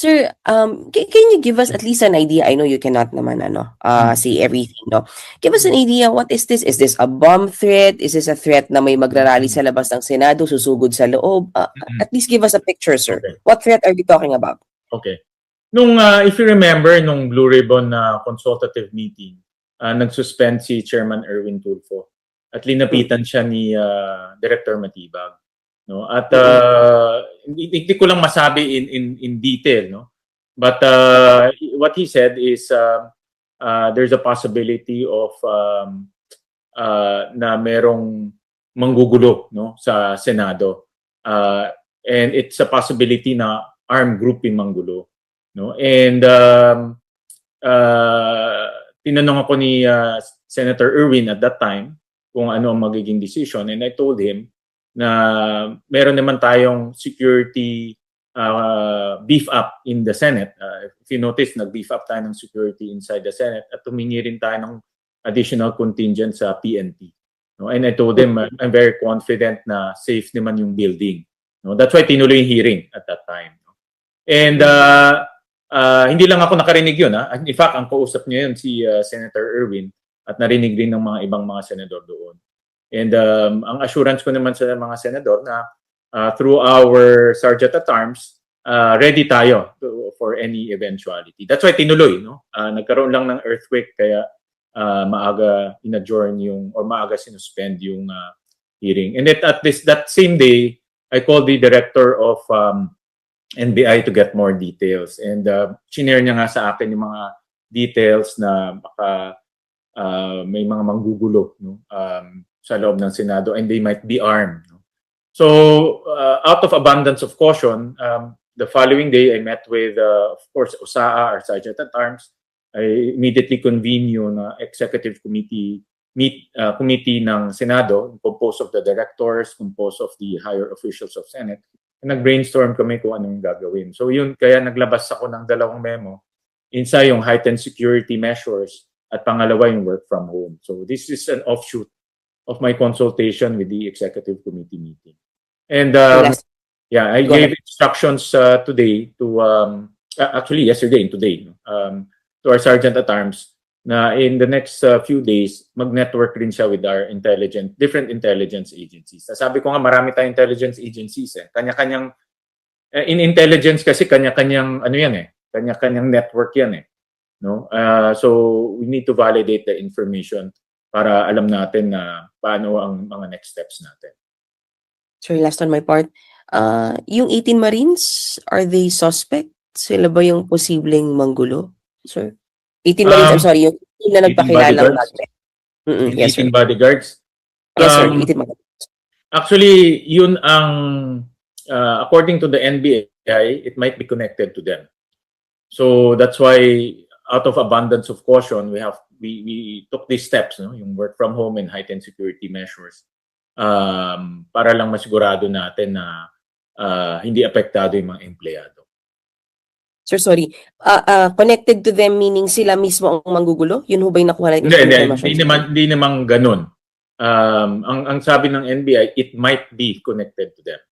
Sir, can you give us at least an idea? I know you cannot naman say everything, no? Give us an idea, what is this? Is this a bomb threat? Is this a threat na may magrarally sa labas ng Senado, susugod sa loob? At least give us a picture, sir. Okay. What threat are we talking about? Okay. If you remember, nung Blue Ribbon consultative meeting, nagsuspend si Chairman Erwin Tulfo at linapitan siya ni Director Matibag. No? At hindi ko lang masabi in detail, no? But what he said is there's a possibility of na merong manggugulo, no, sa Senado. And it's a possibility na armed group yung manggulo, no? And tinanong ako ni Senator Erwin at that time kung ano ang magiging decision, and I told him na meron naman tayong security beef up in the Senate. If you notice, nag-beef up tayo ng security inside the Senate at tumingi rin tayo ng additional contingent sa PNP. No? And I told him I'm very confident na safe naman yung building. No? That's why tinuloy yung hearing at that time. No? And hindi lang ako nakarinig yun. In fact, ang kausap niya yun si Senator Erwin at narinig rin ng mga ibang mga senador doon. And ang assurance ko naman sa mga senador na through our Sergeant at Arms, ready tayo for any eventuality. That's why tinuloy, no? Nagkaroon lang ng earthquake kaya maaga in-adjourn or maaga sinuspend yung hearing. And at that same day, I called the director of NBI to get more details. And shinare niya nga sa akin yung mga details na baka may mga manggugulo, no? Sa loob ng Senado, and they might be armed. So, out of abundance of caution, the following day, I met with, of course, OSAA, our Sergeant at Arms. I immediately convened yung executive committee ng Senado, composed of the directors, composed of the higher officials of Senate. And nag-brainstorm kami kung anong gagawin. So yun, kaya naglabas ako ng dalawang memo. Isa yung heightened security measures at pangalawa yung work from home. So this is an offshoot of my consultation with the executive committee meeting. And I gave instructions today to actually yesterday and today to our Sergeant at Arms na in the next few days mag-network rin siya with our different intelligence agencies. Sabi ko nga marami tayong intelligence agencies kanya-kanyang in intelligence kasi kanya-kanyang kanya-kanyang network yan no? So we need to validate the information para alam natin na paano ang mga next steps natin. Sorry, last on my part. Yung 18 Marines, are they suspect? Sila ba yung posibleng manggulo, sir? 18 Marines, I'm sorry, yung na nagpakilalang natin. Yes, 18 bodyguards? Yes, sir, 18 Marines. Actually, yun ang, according to the NBI, it might be connected to them. So that's why, out of abundance of caution, we took these steps, no? Yung work from home and heightened security measures para lang masigurado natin na hindi apektado yung mga empleyado. Sir, sorry. Connected to them meaning sila mismo ang manggugulo? Yun ho ba yung nakuha natin? Hindi naman ganun. Ang sabi ng NBI, it might be connected to them.